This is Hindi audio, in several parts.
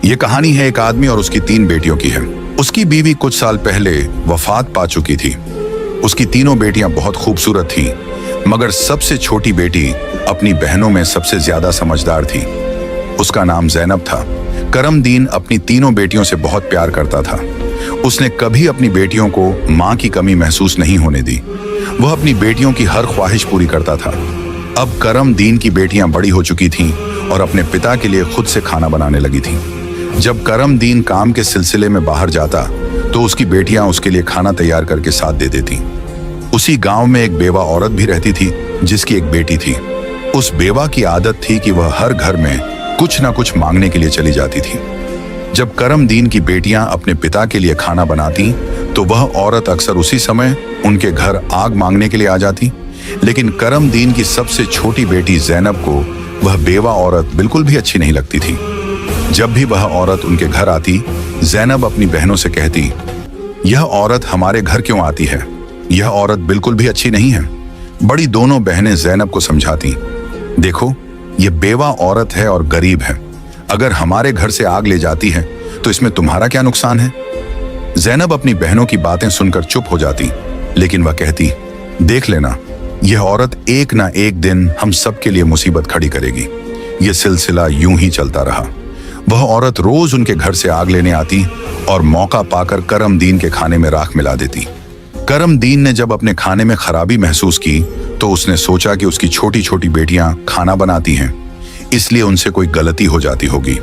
ये कहानी है एक आदमी और उसकी 3 बेटियों की है। उसकी बीवी कुछ साल पहले वफात पा चुकी थी। उसकी तीनों बेटियां बहुत खूबसूरत थीं, मगर सबसे छोटी बेटी अपनी बहनों में सबसे ज्यादा समझदार थी। उसका नाम ज़ैनब था। करमदीन अपनी तीनों बेटियों से बहुत प्यार करता था। उसने कभी अपनी बेटियों को माँ की कमी महसूस नहीं होने दी। वह अपनी बेटियों की हर ख्वाहिश पूरी करता था। अब करमदीन की बेटियां बड़ी हो चुकी थीं और अपने पिता के लिए खुद से खाना बनाने लगी थीं। जब करमदीन काम के सिलसिले में बाहर जाता तो उसकी बेटियां उसके लिए खाना तैयार करके साथ दे देती। उसी गांव में एक बेवा औरत भी रहती थी जिसकी एक बेटी थी। उस बेवा की आदत थी कि वह हर घर में कुछ ना कुछ मांगने के लिए चली जाती थी। जब करमदीन की बेटियां अपने पिता के लिए खाना बनाती तो वह औरत अक्सर उसी समय उनके घर आग मांगने के लिए आ जाती। लेकिन करमदीन की सबसे छोटी बेटी ज़ैनब को वह बेवा औरत बिल्कुल भी अच्छी नहीं लगती थी। जब भी वह औरत उनके घर आती, ज़ैनब अपनी बहनों से कहती, यह औरत हमारे घर क्यों आती है? यह औरत बिल्कुल भी अच्छी नहीं है। बड़ी दोनों बहनें ज़ैनब को समझाती, देखो यह बेवा औरत है और गरीब है। अगर हमारे घर से आग ले जाती है तो इसमें तुम्हारा क्या नुकसान है? ज़ैनब अपनी बहनों की बातें सुनकर चुप हो जाती, लेकिन वह कहती, देख लेना, यह औरत एक ना एक दिन हम सबके लिए मुसीबत खड़ी करेगी। यह सिलसिला यूं ही चलता रहा। वह औरत रोज उनके घर से आग लेने आती और मौका पाकर करमदीन के खाने में राख मिला देती। करमदीन ने जब अपने खाने में खराबी महसूस की तो उसने सोचा कि उसकी छोटी छोटी बेटियां खाना बनाती हैं, इसलिए उनसे कोई गलती हो जाती होगी।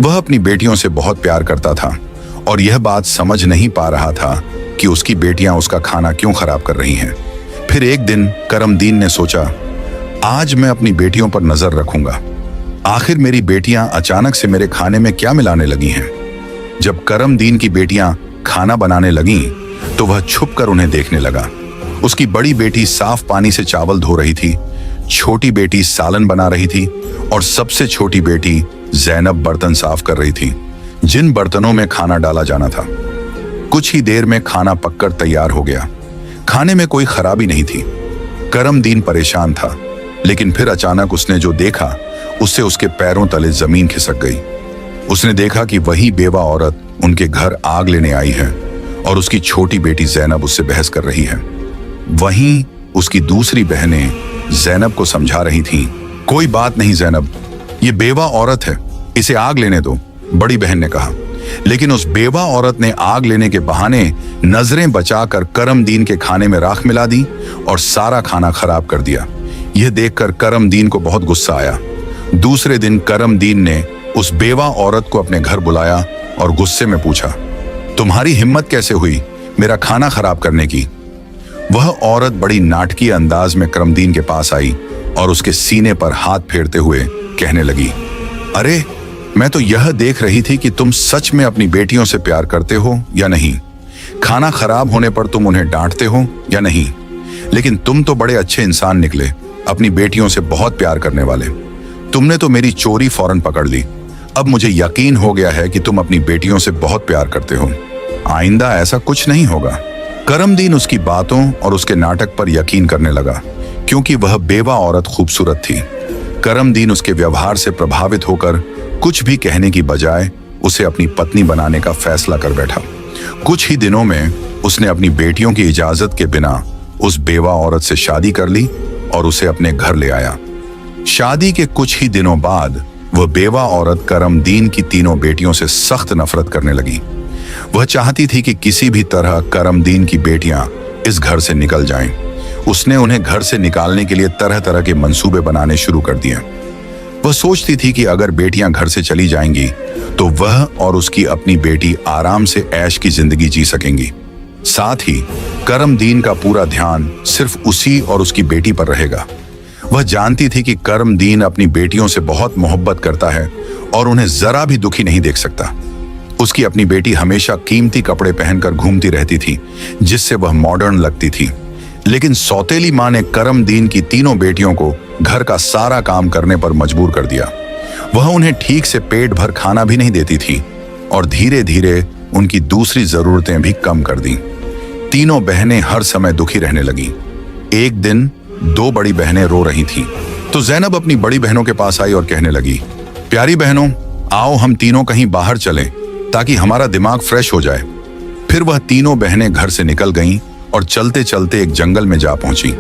वह अपनी बेटियों से बहुत प्यार करता था और यह बात समझ नहीं पा रहा था कि उसकी बेटियां उसका खाना क्यों खराब कर रही हैं। फिर एक दिन करमदीन ने सोचा, आज मैं अपनी बेटियों पर नजर रखूंगा। आखिर मेरी बेटियां अचानक से मेरे खाने में क्या मिलाने लगी हैं? जब करमदीन की बेटियां खाना बनाने लगीं तो वह छुपकर उन्हें देखने लगा। उसकी बड़ी बेटी साफ पानी से चावल धो रही थी, छोटी बेटी सालन बना रही थी और सबसे छोटी बेटी ज़ैनब बर्तन साफ कर रही थी, जिन बर्तनों में खाना डाला जाना था। कुछ ही देर में खाना पककर तैयार हो गया। खाने में कोई खराबी नहीं थी। करमदीन परेशान था, लेकिन फिर अचानक उसने जो देखा उससे उसके पैरों तले जमीन खिसक गई। उसने देखा कि वही बेवा औरत उनके घर आग लेने आई है और उसकी छोटी बेटी ज़ैनब उससे बहस कर रही है। वहीं उसकी दूसरी बहनें ज़ैनब को समझा रही थीं, कोई बात नहीं ज़ैनब, ये बेवा औरत है, इसे आग लेने दो, बड़ी बहन ने कहा। लेकिन उस बेवा औरत ने आग लेने के बहाने नजरें बचाकर करमदीन के खाने में राख मिला दी और सारा खाना खराब कर दिया। यह देखकर करमदीन को बहुत गुस्सा आया। दूसरे दिन करमदीन ने उस बेवा औरत को अपने घर बुलाया और गुस्से में पूछा, तुम्हारी हिम्मत कैसे हुई मेरा खाना खराब करने की? वह औरत बड़ी नाटकीय अंदाज में करमदीन के पास आई और उसके सीने पर हाथ फेरते हुए कहने लगी, अरे मैं तो यह देख रही थी कि तुम सच में अपनी बेटियों से प्यार करते हो या नहीं। खाना खराब होने पर तुम उन्हें डांटते हो या नहीं। लेकिन तुम तो बड़े अच्छे इंसान निकले, अपनी बेटियों से बहुत प्यार करने वाले। तुमने तो मेरी चोरी फौरन पकड़ ली। अब मुझे यकीन हो गया है कि तुम अपनी बेटियों से बहुत प्यार करते हो। आइंदा ऐसा कुछ नहीं होगा। करमदीन उसकी बातों और उसके नाटक पर यकीन करने लगा, क्योंकि वह बेवा औरत खूबसूरत थी। करमदीन उसके व्यवहार से प्रभावित होकर कुछ भी कहने की बजाय उसे अपनी पत्नी बनाने का फैसला कर बैठा। कुछ ही दिनों में उसने अपनी बेटियों की इजाजत के बिना उस बेवा औरत से शादी कर ली और उसे अपने घर ले आया। शादी के कुछ ही दिनों बाद वह बेवा औरत करमदीन की तीनों बेटियों से सख्त नफरत करने लगी। वह चाहती थी कि किसी भी तरह करमदीन की बेटियां इस घर से निकल जाएं। उसने उन्हें घर से निकालने के लिए तरह तरह के मंसूबे बनाने शुरू कर दिए। वह सोचती थी कि अगर बेटियां घर से चली जाएंगी तो वह और उसकी अपनी बेटी आराम से ऐश की जिंदगी जी सकेंगी। साथ ही करमदीन का पूरा ध्यान सिर्फ उसी और उसकी बेटी पर रहेगा। वह जानती थी कि करमदीन अपनी बेटियों से बहुत मोहब्बत करता है और उन्हें जरा भी दुखी नहीं देख सकता। उसकी अपनी बेटी हमेशा कीमती कपड़े पहनकर घूमती रहती थी, जिससे वह मॉडर्न लगती थी। लेकिन सौतेली मां ने करमदीन की तीनों बेटियों को घर का सारा काम करने पर मजबूर कर दिया। वह उन्हें ठीक से पेट भर खाना भी नहीं देती थी और धीरे धीरे उनकी दूसरी जरूरतें भी कम कर दी। तीनों बहनें हर समय दुखी रहने लगी। एक दिन 2 बड़ी बहनें रो रही थीं, तो ज़ैनब अपनी बड़ी बहनों के पास आई और कहने लगी, प्यारी बहनों, आओ हम तीनों कहीं बाहर चलें ताकि हमारा दिमाग फ्रेश हो जाए। फिर वह तीनों बहनें घर से निकल गईं और चलते चलते एक जंगल में जा पहुंची।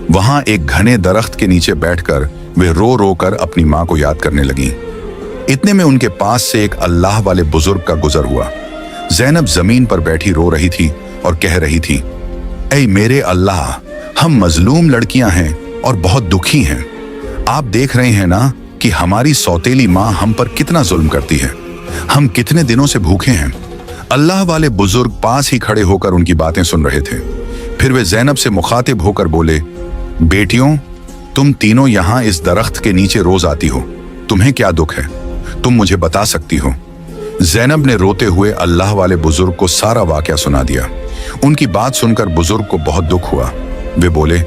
वहां एक घने दरख्त के नीचे बैठकर वे रो रो कर अपनी मां को याद करने लगीं। इतने में उनके पास से एक अल्लाह वाले बुजुर्ग का गुजर हुआ। ज़ैनब जमीन पर बैठी रो रही थी और कह रही थी, ऐ मेरे अल्लाह, हम मजलूम लड़कियां हैं और बहुत दुखी हैं। आप देख रहे हैं ना कि हमारी सौतेली माँ हम पर कितना जुल्म करती है। हम कितने दिनों से भूखे हैं। अल्लाह वाले बुजुर्ग पास ही खड़े होकर उनकी बातें सुन रहे थे। फिर वे ज़ैनब से मुखातिब होकर बोले, बेटियों, तुम तीनों यहाँ इस दरख्त के नीचे रोज आती हो, तुम्हें क्या दुख है? तुम मुझे बता सकती हो? ज़ैनब ने रोते हुए अल्लाह वाले बुजुर्ग को सारा वाकया सुना दिया। उनकी बात सुनकर बुजुर्ग को बहुत दुख हुआ। वे बोले,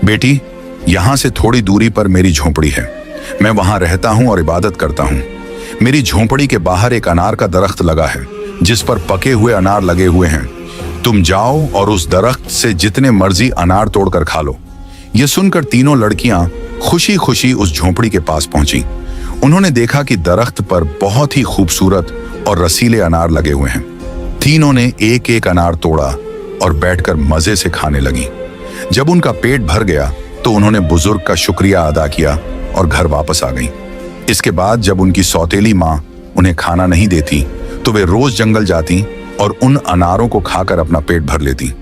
बेटी, यहाँ से थोड़ी दूरी पर मेरी झोंपड़ी है। मैं वहां रहता हूँ और इबादत करता हूँ। मेरी झोंपड़ी के बाहर एक अनार का दरख्त लगा है जिस पर पके हुए अनार लगे हुए हैं। तुम जाओ और उस दरख्त से जितने मर्जी अनार तोड़कर खा लो। ये सुनकर तीनों लड़कियां खुशी खुशी उस झोंपड़ी के पास पहुंची। उन्होंने देखा कि दरख्त पर बहुत ही खूबसूरत और रसीले अनार लगे हुए हैं। तीनों ने एक एक अनार तोड़ा और बैठकर मजे से खाने लगी। जब उनका पेट भर गया तो उन्होंने बुजुर्ग का शुक्रिया अदा किया और घर वापस आ गईं। इसके बाद जब उनकी सौतेली माँ उन्हें खाना नहीं देती तो वे रोज जंगल जाती और उन अनारों को खाकर अपना पेट भर लेती।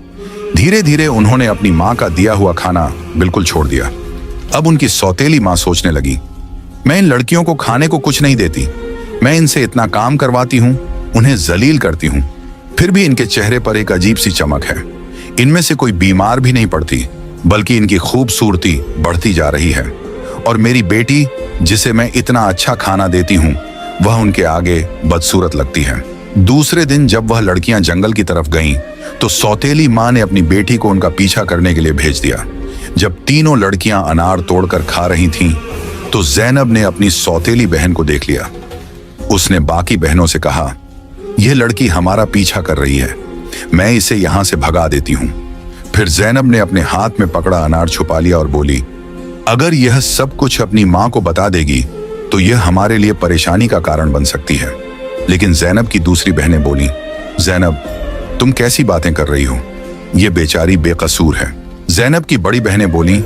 धीरे धीरे उन्होंने अपनी माँ का दिया हुआ खाना बिल्कुल छोड़ दिया। अब उनकी सौतेली माँ सोचने लगी, मैं इन लड़कियों को खाने को कुछ नहीं देती। मैं इनसे इतना काम करवाती हूँ, उन्हें जलील करती हूँ, फिर भी इनके चेहरे पर एक अजीब सी चमक है। इनमें से कोई बीमार भी नहीं पड़ती, बल्कि इनकी खूबसूरती बढ़ती जा रही है। और मेरी बेटी, जिसे मैं इतना अच्छा खाना देती हूँ, वह उनके आगे बदसूरत लगती है। दूसरे दिन जब वह लड़कियां जंगल की तरफ गईं, तो सौतेली माँ ने अपनी बेटी को उनका पीछा करने के लिए भेज दिया। जब तीनों लड़कियां अनार तोड़कर खा रही थीं, तो ज़ैनब ने अपनी सौतेली बहन को देख लिया। उसने बाकी बहनों से कहा, यह लड़की हमारा पीछा कर रही है, मैं इसे यहां से भगा देती हूं। फिर ज़ैनब ने अपने हाथ में पकड़ा अनार छुपा लिया और बोली, अगर यह सब कुछ अपनी माँ को बता देगी तो यह हमारे लिए परेशानी का कारण बन सकती है। लेकिन ज़ैनब की दूसरी बहनें बोली, ज़ैनब, तुम कैसी बातें कर रही हो? यह बेचारी बेकसूर है। ज़ैनब की बड़ी बहनें बोली,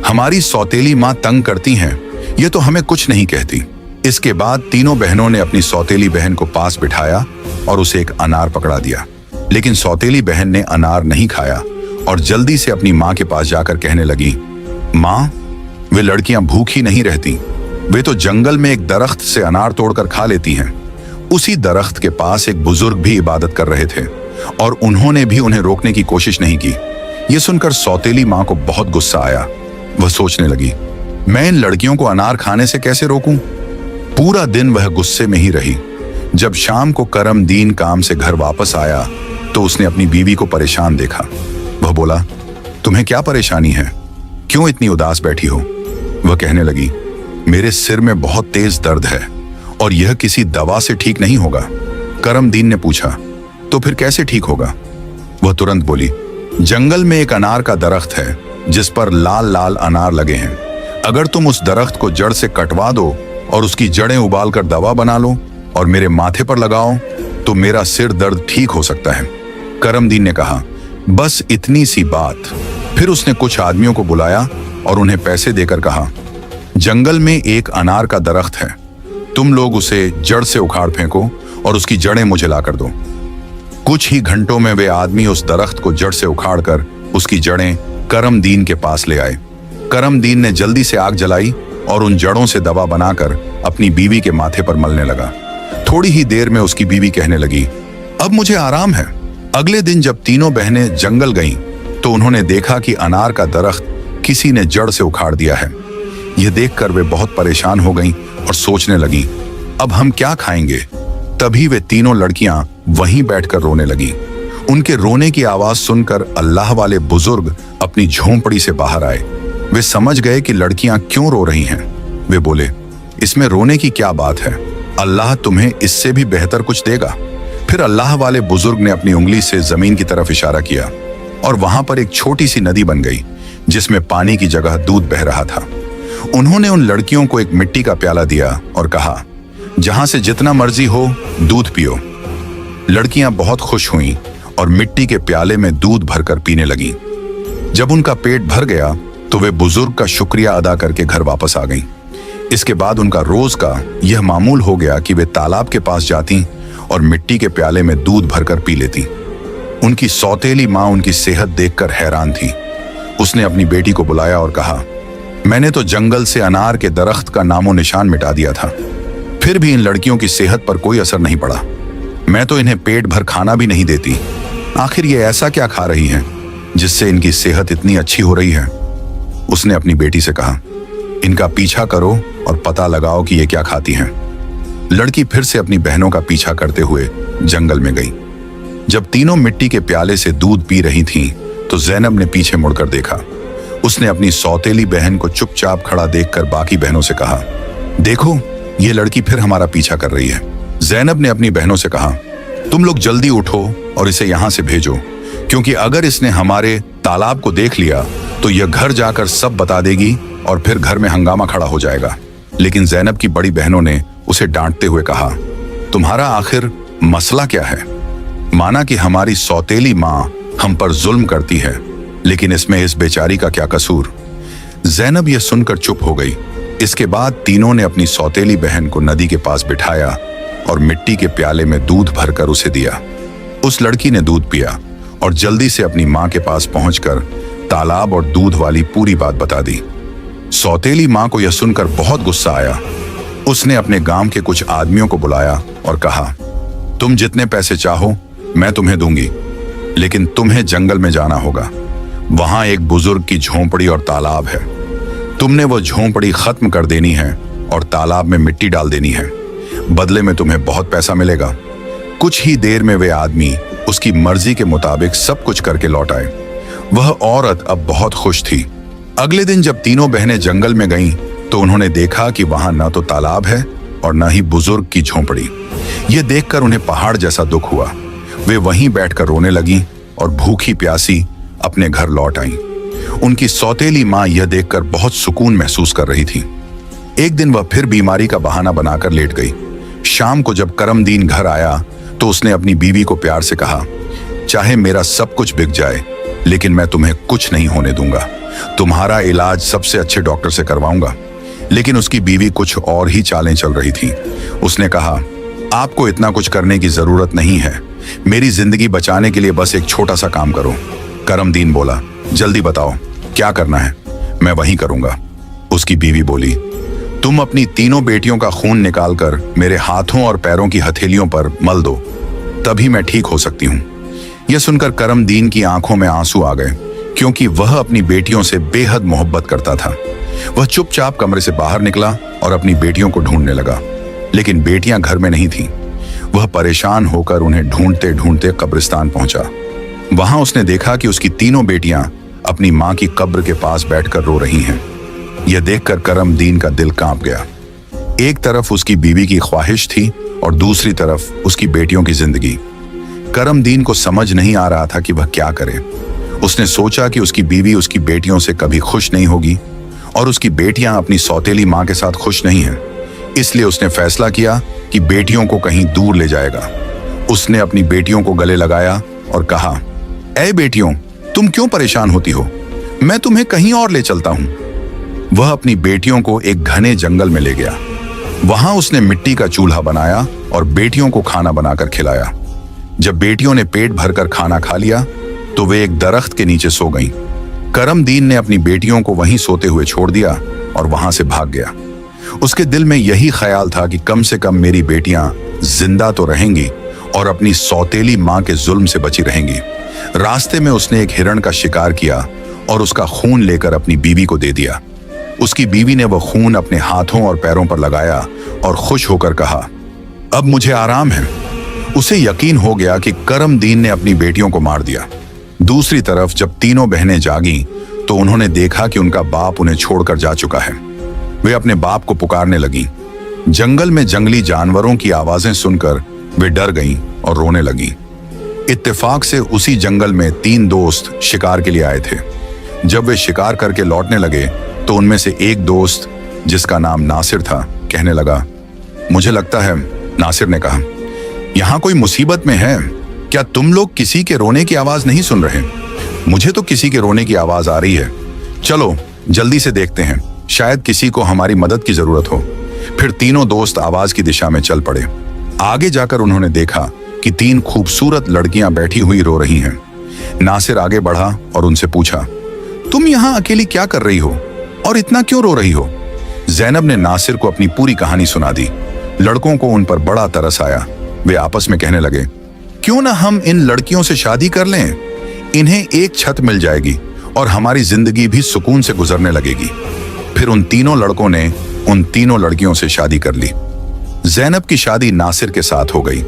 हमारी सौतेली माँ तंग करती हैं, ये तो हमें कुछ नहीं कहती। इसके बाद तीनों बहनों ने अपनी सौतेली बहन को पास बिठाया और उसे एक अनार पकड़ा दिया। लेकिन सौतेली बहन ने अनार नहीं खाया और जल्दी से अपनी माँ के पास जाकर कहने लगी, माँ, वे लड़कियां भूखी नहीं रहती, वे तो जंगल में एक दरख्त से अनार तोड़कर खा लेती हैं। उसी दरख्त के पास एक बुजुर्ग भी इबादत कर रहे थे और उन्होंने भी उन्हें रोकने की कोशिश नहीं की। यह सुनकर सौतेली माँ को बहुत गुस्सा आया। वह सोचने लगी, मैं इन लड़कियों को अनार खाने से कैसे रोकूं? पूरा दिन वह गुस्से में ही रही। जब शाम को करमदीन काम से घर वापस आया तो उसने अपनी बीवी को परेशान देखा। वह बोला, तुम्हें क्या परेशानी है? क्यों इतनी उदास बैठी हो? वह कहने लगी, मेरे सिर में बहुत तेज दर्द है और यह किसी दवा से ठीक नहीं होगा। करमदीन ने पूछा, तो फिर कैसे ठीक होगा? वह तुरंत बोली, जंगल में एक अनार का दरख्त है जिस पर लाल लाल अनार लगे हैं। अगर तुम उस दरख्त को जड़ से कटवा दो और उसकी जड़ें उबालकर दवा बना लो और मेरे माथे पर लगाओ तो मेरा सिर दर्द ठीक हो सकता है। करमदीन ने कहा, बस इतनी सी बात। फिर उसने कुछ आदमियों को बुलाया और उन्हें पैसे देकर कहा, जंगल में एक अनार का दरख्त है, तुम लोग उसे जड़ से उखाड़ फेंको और उसकी जड़ें मुझे लाकर दो। कुछ ही घंटों में वे आदमी उस दरख्त को जड़ से उखाड़कर उसकी जड़ें करमदीन के पास ले आए। करमदीन ने जल्दी से आग जलाई और उन जड़ों से दवा बनाकर अपनी बीवी के माथे पर मलने लगा। थोड़ी ही देर में उसकी बीवी कहने लगी, अब मुझे आराम है। अगले दिन जब तीनों बहनें जंगल गईं, तो उन्होंने देखा कि अनार का दरख्त किसी ने जड़ से उखाड़ दिया है। यह देखकर वे बहुत परेशान हो गईं और सोचने लगी, अब हम क्या खाएंगे? तभी वे तीनों लड़कियां वहीं बैठकर रोने लगी। उनके रोने की आवाज सुनकर अल्लाह वाले बुजुर्ग अपनी झोंपड़ी से बाहर आए। वे समझ गए कि लड़कियां क्यों रो रही हैं। वे बोले, इसमें रोने की क्या बात है? अल्लाह तुम्हें इससे भी बेहतर कुछ देगा। फिर अल्लाह वाले बुजुर्ग ने अपनी उंगली से जमीन की तरफ इशारा किया और वहां पर एक छोटी सी नदी बन गई जिसमें पानी की जगह दूध बह रहा था। उन्होंने उन लड़कियों को एक मिट्टी का प्याला दिया और कहा, जहां से जितना मर्जी हो दूध पियो। लड़कियां बहुत खुश हुईं और मिट्टी के प्याले में दूध भरकर पीने लगीं। जब उनका पेट भर गया तो वे बुजुर्ग का शुक्रिया अदा करके घर वापस आ गईं। इसके बाद उनका रोज का यह मामूल हो गया कि वे तालाब के पास जाती और मिट्टी के प्याले में दूध भरकर पी लेती। उनकी सौतेली माँ उनकी सेहत देखकर हैरान थी। उसने अपनी बेटी को बुलाया और कहा, मैंने तो जंगल से अनार के दरख्त का नामो निशान मिटा दिया था, फिर भी इन लड़कियों की सेहत पर कोई असर नहीं पड़ा। मैं तो इन्हें पेट भर खाना भी नहीं देती। आखिर ये ऐसा क्या खा रही हैं जिससे इनकी सेहत इतनी अच्छी हो रही है? उसने अपनी बेटी से कहा, इनका पीछा करो और पता लगाओ कि ये क्या खाती हैं। लड़की फिर से अपनी बहनों का पीछा करते हुए जंगल में गई। जब तीनों मिट्टी के प्याले से दूध पी रही थीं, तो जैनब ने पीछे मुड़कर देखा। उसने अपनी सौतेली बहन को चुपचाप खड़ा देखकर बाकी बहनों से कहा, देखो ये लड़की फिर हमारा पीछा कर रही है। जैनब ने अपनी बहनों से कहा, तुम लोग जल्दी उठो और इसे यहां से भेजो, क्योंकि अगर इसने हमारे तालाब को देख लिया तो यह घर जाकर सब बता देगी और फिर घर में हंगामा खड़ा हो जाएगा। लेकिन जैनब की बड़ी बहनों ने उसे डांटते हुए कहा, तुम्हारा आखिर मसला क्या है? माना कि हमारी सौतेली माँ हम पर जुल्म करती है, लेकिन इसमें इस बेचारी का क्या कसूर? जैनब यह सुनकर चुप हो गई। इसके बाद तीनों ने अपनी सौतेली बहन को नदी के पास बिठाया और मिट्टी के प्याले में दूध भरकर उसे दिया। उस लड़की ने दूध पिया और जल्दी से अपनी माँ के पास पहुंचकर तालाब और दूध वाली पूरी बात बता दी। सौतेली माँ को यह सुनकर बहुत गुस्सा आया। उसने अपने गांव के कुछ आदमियों को बुलाया और कहा, तुम जितने पैसे चाहो मैं तुम्हें दूंगी, लेकिन तुम्हें जंगल में जाना होगा। वहां एक बुजुर्ग की झोंपड़ी और तालाब है। तुमने वो झोंपड़ी खत्म कर देनी है और तालाब में मिट्टी डाल देनी है। बदले में तुम्हें बहुत पैसा मिलेगा। कुछ ही देर में वे आदमी उसकी मर्जी के मुताबिक सब कुछ करके लौट आए। वह औरत अब बहुत खुश थी। अगले दिन जब तीनों बहनें जंगल में गईं, तो उन्होंने देखा कि वहां न तो तालाब है और न ही बुजुर्ग की झोंपड़ी। यह देखकर उन्हें पहाड़ जैसा दुख हुआ। वे वहीं बैठकर रोने लगीं और भूखी प्यासी अपने घर लौट आईं। उनकी सौतेली माँ यह देखकर बहुत सुकून महसूस कर रही थी। एक दिन वह फिर बीमारी का बहाना बनाकर लेट गई। शाम को जब करमदीन घर आया तो उसने अपनी बीवी को प्यार से कहा, चाहे मेरा सब कुछ बिक जाए, लेकिन मैं तुम्हें कुछ नहीं होने दूंगा। तुम्हारा इलाज सबसे अच्छे डॉक्टर से करवाऊंगा। लेकिन उसकी बीवी कुछ और ही चालें चल रही थी। उसने कहा, आपको इतना कुछ करने की जरूरत नहीं है। मेरी जिंदगी बचाने के लिए बस एक छोटा सा काम करो। करमदीन बोला, जल्दी बताओ क्या करना है, मैं वही करूंगा। उसकी बीवी बोली, तुम अपनी तीनों बेटियों का खून निकालकर मेरे हाथों और पैरों की हथेलियों पर मल दो, तभी मैं ठीक हो सकती हूँ। यह सुनकर करमदीन की आंखों में आंसू आ गए, क्योंकि वह अपनी बेटियों से बेहद मोहब्बत करता था। वह चुपचाप कमरे से बाहर निकला और अपनी बेटियों को ढूंढने लगा, लेकिन बेटियां घर में नहीं थीं। वह परेशान होकर उन्हें ढूंढते ढूंढते कब्रिस्तान पहुंचा। वहां उसने देखा कि उसकी तीनों बेटियां अपनी मां की कब्र के पास बैठकर रो रही हैं। यह देखकर करमदीन का दिल कांप गया। एक तरफ उसकी बीवी की ख्वाहिश थी और दूसरी तरफ उसकी बेटियों की जिंदगी। करमदीन को समझ नहीं आ रहा था कि वह क्या करे। उसने सोचा कि उसकी बीवी उसकी बेटियों से कभी खुश नहीं होगी और उसकी बेटियां अपनी सौतेली मां के साथ खुश नहीं हैं। इसलिए उसने फैसला किया कि बेटियों को कहीं दूर ले जाएगा। उसने अपनी बेटियों को गले लगाया और कहा, ऐ बेटियों, तुम क्यों परेशान होती हो? मैं तुम्हें कहीं और ले चलता हूं। वह अपनी बेटियों को एक घने जंगल में ले गया। वहां उसने मिट्टी का चूल्हा बनाया और बेटियों को खाना बनाकर खिलाया। जब बेटियों ने पेट भरकर खाना खा लिया तो वे एक दरख्त के नीचे सो गईं। करमदीन ने अपनी बेटियों को वहीं सोते हुए छोड़ दिया और वहां से भाग गया। उसके दिल में यही ख्याल था कि कम से कम मेरी बेटियां जिंदा तो रहेंगी और अपनी सौतेली मां के जुल्म से बची रहेंगी। रास्ते में उसने एक हिरण का शिकार किया और उसका खून लेकर अपनी बीवी को दे दिया। उसकी बीवी ने वह खून अपने हाथों और पैरों पर लगाया और खुश होकर कहा, अब मुझे आराम है। उसे यकीन हो गया कि करमदीन ने अपनी बेटियों को मार दिया। दूसरी तरफ जब तीनों बहनें जागीं तो उन्होंने देखा कि उनका बाप उन्हें छोड़कर जा चुका है। वे अपने बाप को पुकारने लगीं। जंगल में जंगली जानवरों की आवाजें सुनकर वे डर गईं और रोने लगीं। इत्तेफाक से उसी जंगल में 3 दोस्त शिकार के लिए आए थे। जब वे शिकार करके लौटने लगे तो उनमें से एक दोस्त, जिसका नाम नासिर था, कहने लगा, मुझे लगता है, नासिर ने कहा, यहाँ कोई मुसीबत में है। क्या तुम लोग किसी के रोने की आवाज नहीं सुन रहे? मुझे तो किसी के रोने की आवाज आ रही है। चलो जल्दी से देखते हैं, शायद किसी को हमारी मदद की जरूरत हो। फिर तीनों दोस्त आवाज की दिशा में चल पड़े। आगे जाकर उन्होंने देखा कि 3 खूबसूरत लड़कियां बैठी हुई रो रही हैं। नासिर आगे बढ़ा और उनसे पूछा, तुम यहाँ अकेली क्या कर रही हो और इतना क्यों रो रही हो? ज़ैनब ने नासिर को अपनी पूरी कहानी सुना दी। लड़कों को उन पर बड़ा तरस आया। वे आपस में कहने लगे, क्यों ना हम इन लड़कियों से शादी कर लें? इन्हें एक छत मिल जाएगी और हमारी जिंदगी भी सुकून से गुजरने लगेगी। फिर उन तीनों लड़कों ने उन तीनों लड़कियों से शादी कर ली। ज़ैनब की शादी नासिर के साथ हो गई।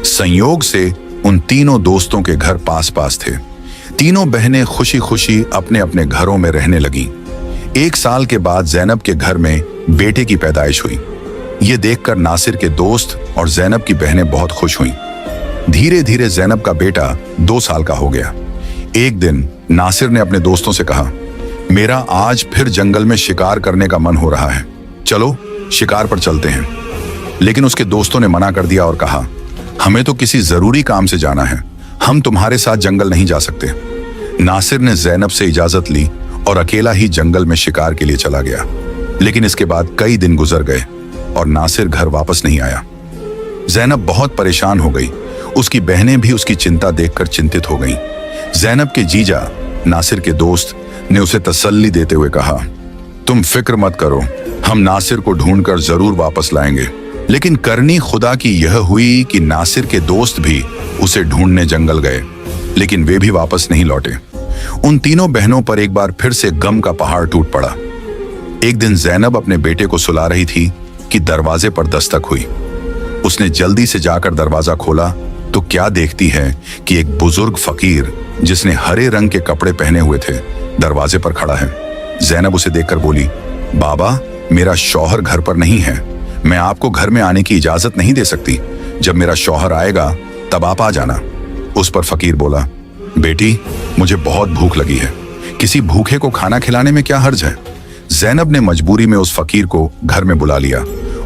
संयोग से उन तीनों दोस्तों के घर पास पास थे। तीनों बहनें खुशी खुशी अपने अपने घरों में रहने लगीं। 1 साल के बाद ज़ैनब के घर में बेटे की पैदाइश हुई। ये देखकर नासिर के दोस्त और ज़ैनब की बहनें बहुत खुश हुईं। धीरे धीरे ज़ैनब का बेटा 2 साल का हो गया। एक दिन नासिर ने अपने दोस्तों से कहा, मेरा आज फिर जंगल में शिकार करने का मन हो रहा है, चलो शिकार पर चलते हैं। लेकिन उसके दोस्तों ने मना कर दिया और कहा, हमें तो किसी जरूरी काम से जाना है, हम तुम्हारे साथ जंगल नहीं जा सकते। नासिर ने ज़ैनब से इजाजत ली और अकेला ही जंगल में शिकार के लिए चला गया। लेकिन इसके बाद कई दिन गुजर गए और नासिर घर वापस नहीं आया। ज़ैनब बहुत परेशान हो गई। उसकी बहनें भी उसकी चिंता देखकर चिंतित हो गईं। ज़ैनब के जीजा नासिर के दोस्त ने उसे तसल्ली देते हुए कहा, तुम फिक्र मत करो, हम नासिर को ढूंढकर जरूर वापस लाएंगे। लेकिन करनी खुदा की यह हुई कि नासिर के दोस्त भी उसे ढूंढने जंगल गए, लेकिन वे भी वापस नहीं लौटे। उन तीनों बहनों पर एक बार फिर से गम का पहाड़ टूट पड़ा। एक दिन ज़ैनब अपने बेटे को सुला रही थी कि दरवाजे पर दस्तक हुई। उसने जल्दी से जाकर दरवाजा खोला तो क्या देखती है कि एक बुजुर्ग फकीर जिसने हरे रंग के कपड़े पहने हुए थे दरवाजे पर खड़ा है। ज़ैनब उसे देखकर बोली, बाबा, मेरा शौहर घर पर नहीं है, मैं आपको घर में आने की इजाजत नहीं दे सकती। जब मेरा शौहर आएगा तब आप आ जाना। उस पर फकीर बोला, बेटी, मुझे बहुत भूख लगी है, किसी भूखे को खाना खिलाने में क्या हर्ज है। ज़ैनब ने मजबूरी में उस फकीर को घर में बुला लिया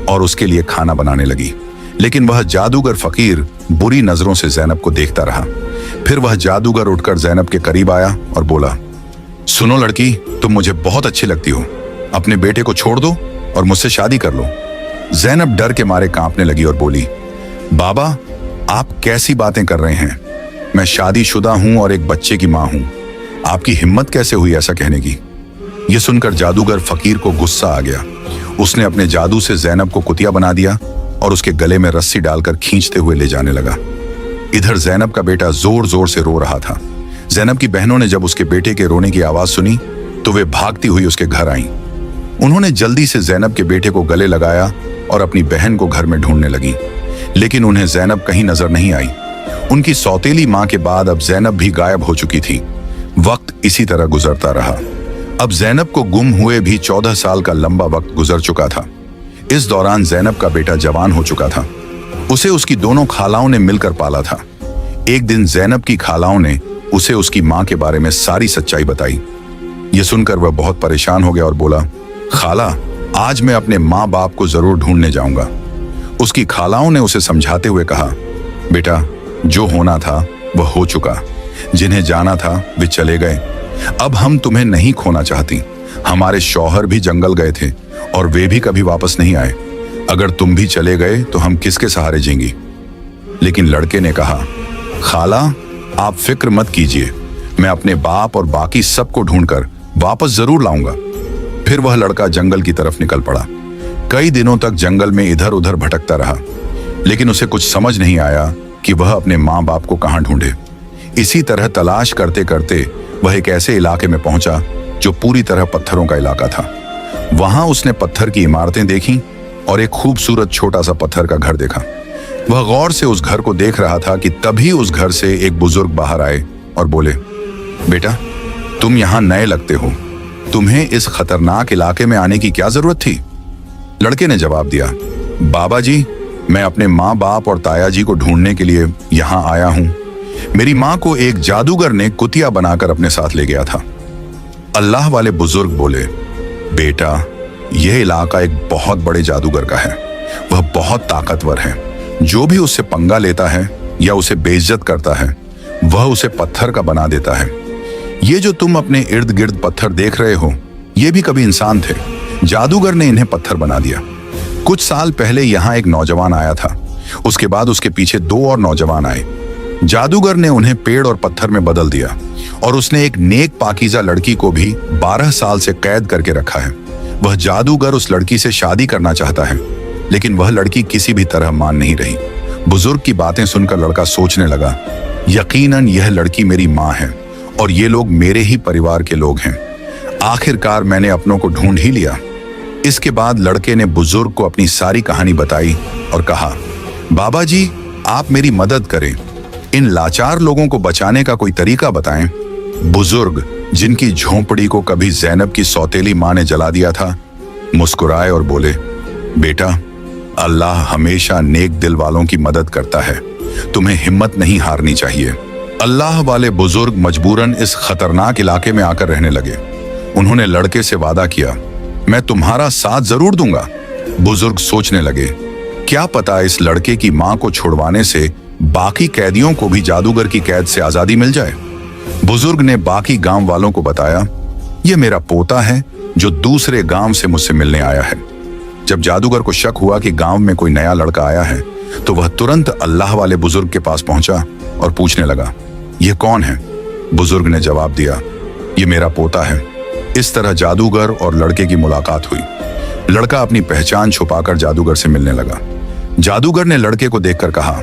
और उसके लिए खाना बनाने लगी। लेकिन वह जादूगर फकीर बुरी नजरों से ज़ैनब को देखता रहा। फिर वह जादूगर उठकर ज़ैनब के करीब आया और बोला, सुनो लड़की, तुम मुझे बहुत अच्छी लगती हो, अपने बेटे को छोड़ दो और मुझसे शादी कर लो। ज़ैनब डर के मारे कांपने लगी और बोली, बाबा, आप कैसी बातें कर रहे हैं? मैं शादीशुदा हूं और एक बच्चे की मां हूं। आपकी हिम्मत कैसे हुई ऐसा कहने की? यह सुनकर जादूगर फकीर को गुस्सा आ गया। उसने अपने जादू से ज़ैनब को कुतिया बना दिया और उसके गले में रस्सी डालकर खींचते हुए ले जाने लगा। इधर ज़ैनब का बेटा जोर जोर से रो रहा था। ज़ैनब की बहनों ने जब उसके बेटे के रोने की आवाज सुनी तो वे भागती हुई उसके घर आईं। उन्होंने जल्दी से ज़ैनब के बेटे को गले लगाया और अपनी बहन को घर में ढूंढने लगी। लेकिन उन्हें ज़ैनब कहीं नजर नहीं आई। उनकी सौतेली मां के बाद अब ज़ैनब भी गायब हो चुकी थी। वक्त इसी तरह गुजरता रहा। अब ज़ैनब को गुम हुए भी 14 साल का लंबा वक्त गुजर चुका था। इस दौरान ज़ैनब का बेटा जवान हो चुका था। उसे उसकी दोनों खालाओं ने मिलकर पाला था। एक दिन ज़ैनब की खालाओं ने उसे उसकी मां के बारे में सारी सच्चाई बताई। यह सुनकर वह बहुत परेशान हो गया और बोला, खाला, आज मैं अपने माँ बाप को जरूर ढूंढने जाऊंगा। उसकी खालाओं ने उसे समझाते हुए कहा, बेटा, जो होना था वह हो चुका, जिन्हें जाना था वे चले गए। अब हम तुम्हें नहीं खोना चाहती। हमारे शौहर भी जंगल गए थे और वे भी कभी वापस नहीं आए। अगर तुम भी चले गए तो हम किसके सहारे जीएंगी? लेकिन लड़के ने कहा, खाला, आप फिक्र मत कीजिए, मैं अपने बाप और बाकी सबको ढूंढकर वापस जरूर लाऊंगा। फिर वह लड़का जंगल की तरफ निकल पड़ा। कई दिनों तक जंगल में इधर उधर भटकता रहा, लेकिन उसे कुछ समझ नहीं आया कि वह अपने माँ बाप को कहाँ ढूंढे। इसी तरह तलाश करते करते वह एक ऐसे इलाके में पहुंचा जो पूरी तरह पत्थरों का इलाका था। वहां उसने पत्थर की इमारतें देखी और एक खूबसूरत छोटा सा पत्थर का घर देखा। वह गौर से उस घर को देख रहा था कि तभी उस घर से एक बुजुर्ग बाहर आए और बोले, बेटा, तुम यहाँ नए लगते हो, तुम्हें इस खतरनाक इलाके में आने की क्या जरूरत थी? लड़के ने जवाब दिया, बाबा जी, मैं अपने माँ बाप और ताया जी को ढूंढने के लिए यहाँ आया हूँ। मेरी माँ को एक जादूगर ने कुतिया बनाकर अपने साथ ले गया था। अल्लाह वाले बुजुर्ग बोले, बेटा, यह इलाका एक बहुत बड़े जादूगर का है। वह बहुत ताकतवर है। जो भी उससे पंगा लेता है या उसे बेइज्जत करता है, वह उसे पत्थर का बना देता है। ये जो तुम अपने इर्द गिर्द पत्थर देख रहे हो, ये भी कभी इंसान थे। जादूगर ने इन्हें पत्थर बना दिया। कुछ साल पहले यहाँ एक नौजवान आया था। उसके बाद उसके पीछे 2 और नौजवान आए। जादूगर ने उन्हें पेड़ और पत्थर में बदल दिया और उसने एक नेक पाकीज़ा लड़की को भी 12 साल से कैद करके रखा है। वह जादूगर उस लड़की से शादी करना चाहता है, लेकिन वह लड़की किसी भी तरह मान नहीं रही। बुजुर्ग की बातें सुनकर लड़का सोचने लगा, यकीनन यह लड़की मेरी माँ है और ये लोग मेरे ही परिवार के लोग हैं। आखिरकार मैंने अपनों को ढूंढ ही लिया। इसके बाद लड़के ने बुजुर्ग को अपनी सारी कहानी बताई और कहा, बाबा जी, आप मेरी मदद करें। इन लाचार लोगों को बचाने का कोई तरीका बताएं। बुजुर्ग, जिनकी झोंपड़ी को कभी ज़ैनब की सौतेली माँ ने जला दिया था, मुस्कुराए और बोले, बेटा, अल्लाह हमेशा नेक दिल वालों की मदद करता है। तुम्हें हिम्मत नहीं हारनी चाहिए। अल्लाह वाले बुजुर्ग मजबूरन इस खतरनाक इलाके में आकर रहने लगे। उन्होंने लड़के से वादा किया, मैं तुम्हारा साथ जरूर दूंगा। बुजुर्ग सोचने लगे, क्या पता इस लड़के की मां को छुड़वाने से बाकी कैदियों को भी जादूगर की कैद से आजादी मिल जाए। बुजुर्ग ने बाकी गांव वालों को बताया, यह मेरा पोता है जो दूसरे गांव से मुझसे मिलने आया है। जब जादूगर को शक हुआ कि गांव में कोई नया लड़का आया है, तो वह तुरंत अल्लाह वाले बुजुर्ग के पास पहुंचा और पूछने लगा, यह कौन है? बुजुर्ग ने जवाब दिया, यह मेरा पोता है। इस तरह जादूगर और लड़के की मुलाकात हुई। लड़का अपनी पहचान छुपाकर जादूगर से मिलने लगा। जादूगर ने लड़के को देखकर कहा,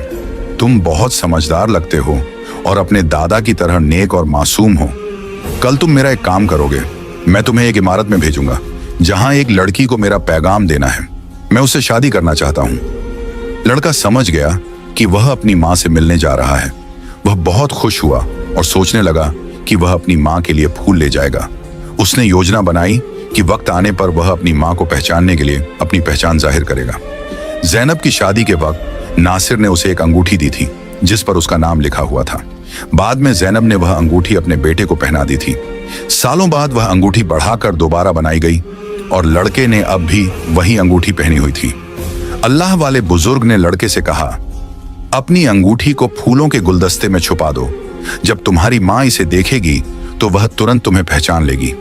तुम बहुत समझदार लगते हो और अपने दादा की तरह नेक और मासूम हो। कल तुम मेरा एक काम करोगे। मैं तुम्हें एक इमारत में भेजूंगा जहां एक लड़की को मेरा पैगाम देना है। मैं उससे शादी करना चाहता हूं। लड़का समझ गया कि वह अपनी मां से मिलने जा रहा है। वह बहुत खुश हुआ और सोचने लगा कि वह अपनी मां के लिए फूल ले जाएगा। उसने योजना बनाई कि वक्त आने पर वह अपनी मां को पहचानने के लिए अपनी पहचान जाहिर करेगा। ज़ैनब की शादी के वक्त नासिर ने उसे एक अंगूठी दी थी जिस पर उसका नाम लिखा हुआ था। बाद में ज़ैनब ने वह अंगूठी अपने बेटे को पहना दी थी। सालों बाद वह अंगूठी बढ़ाकर दोबारा बनाई गई और लड़के ने अब भी वही अंगूठी पहनी हुई थी। अल्लाह वाले बुजुर्ग ने लड़के से कहा, अपनी अंगूठी को फूलों के गुलदस्ते में छुपा दो। जब तुम्हारी मां इसे देखेगी तो वह तुरंत तुम्हें पहचान लेगी।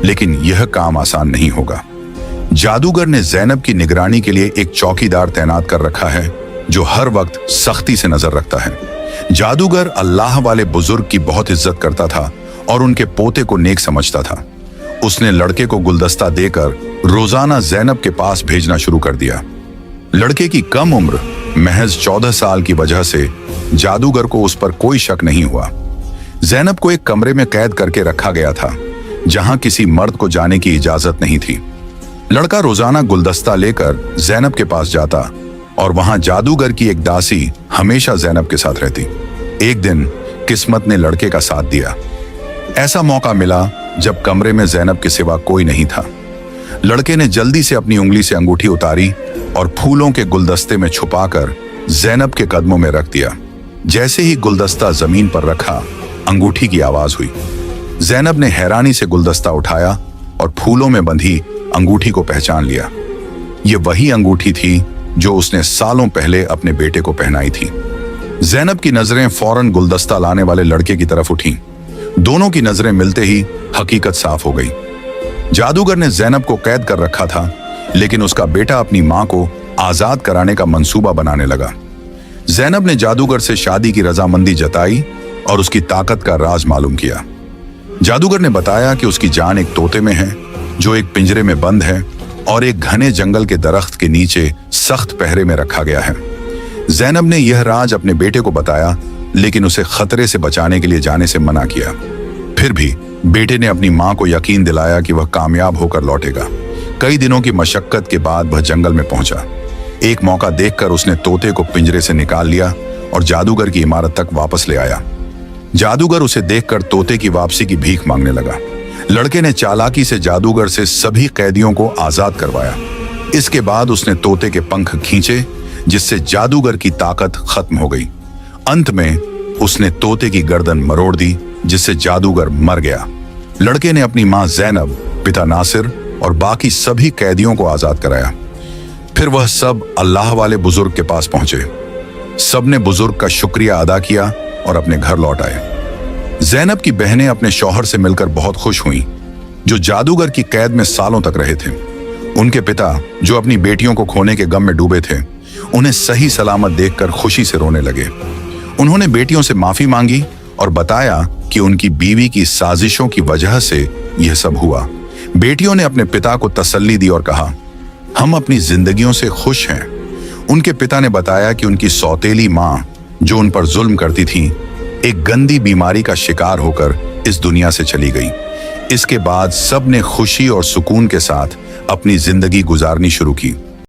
लेकिन यह काम आसान नहीं होगा। जादूगर ने ज़ैनब की निगरानी के लिए एक चौकीदार तैनात कर रखा है जो हर वक्त सख्ती से नजर रखता है। जादूगर अल्लाह वाले बुजुर्ग की बहुत इज्जत करता था और उनके पोते को नेक समझता था। उसने लड़के को गुलदस्ता देकर रोजाना ज़ैनब के पास भेजना शुरू कर दिया। लड़के की कम उम्र महज 14 साल की वजह से जादूगर को उस पर कोई शक नहीं हुआ। ज़ैनब को एक कमरे में कैद करके रखा गया था जहां किसी मर्द को जाने की इजाजत नहीं थी। लड़का रोजाना गुलदस्ता लेकर ज़ैनब के पास जाता और वहां जादूगर की एक दासी हमेशा ज़ैनब के साथ रहती। एक दिन किस्मत ने लड़के का साथ दिया। ऐसा मौका मिला जब कमरे में ज़ैनब के सिवा कोई नहीं था। लड़के ने जल्दी से अपनी उंगली से अंगूठी उतारी और फूलों के गुलदस्ते में छुपाकर ज़ैनब के कदमों में रख दिया। जैसे ही गुलदस्ता जमीन पर रखा, अंगूठी की आवाज हुई। ज़ैनब ने हैरानी से गुलदस्ता उठाया और फूलों में बंधी अंगूठी को पहचान लिया। ये वही अंगूठी थी जो उसने सालों पहले अपने बेटे को पहनाई थी। ज़ैनब की नजरें फौरन गुलदस्ता लाने वाले लड़के की तरफ उठी। दोनों की नजरें मिलते ही हकीकत साफ हो गई। जादूगर ने ज़ैनब को कैद कर रखा था, लेकिन उसका बेटा अपनी मां को आजाद कराने का मंसूबा बनाने लगा। ज़ैनब ने जादूगर से शादी की रजामंदी जताई और उसकी ताकत का राज मालूम किया। जादूगर ने बताया कि उसकी जान एक तोते में है जो एक पिंजरे में बंद है और एक घने जंगल के दरख्त के नीचे सख्त पहरे में रखा गया है। ज़ैनब ने यह राज अपने बेटे को बताया, लेकिन उसे खतरे से बचाने के लिए जाने से मना किया। फिर भी बेटे ने अपनी मां को यकीन दिलाया कि वह कामयाब होकर लौटेगा। कई दिनों की मशक्कत के बाद वह जंगल में पहुंचा। एक मौका देखकर उसने तोते को पिंजरे से निकाल लिया और जादूगर की इमारत तक वापस ले आया। जादूगर उसे देखकर तोते की वापसी की भीख मांगने लगा। लड़के ने चालाकी से जादूगर से सभी कैदियों को आजाद करवाया। इसके बाद उसने तोते के पंख खींचे, जिससे जादूगर की ताकत खत्म हो गई। अंत में उसने तोते की गर्दन मरोड़ दी, जिससे जादूगर मर गया। लड़के ने अपनी मां ज़ैनब, पिता नासिर और बाकी सभी कैदियों को आजाद कराया। फिर वह सब अल्लाह वाले बुजुर्ग के पास पहुंचे। सबने बुजुर्ग का शुक्रिया अदा किया और अपने घर लौट आए। ज़ैनब की बहनें अपने शौहर से मिलकर बहुत खुश हुईं, जो जादूगर की कैद में सालों तक रहे थे। उनके पिता, जो अपनी बेटियों को खोने के गम में डूबे थे, उन्हें सही सलामत देखकर खुशी से रोने लगे। उन्होंने बेटियों से माफी मांगी और बताया कि उनकी बीवी की साजिशों की वजह से यह सब हुआ। बेटियों ने अपने पिता को तसल्ली दी और कहा, हम अपनी जिंदगियों से खुश हैं। उनके पिता ने बताया कि उनकी सौतेली माँ, जो उन पर जुल्म करती थी, एक गंदी बीमारी का शिकार होकर इस दुनिया से चली गई। इसके बाद सब ने खुशी और सुकून के साथ अपनी जिंदगी गुजारनी शुरू की।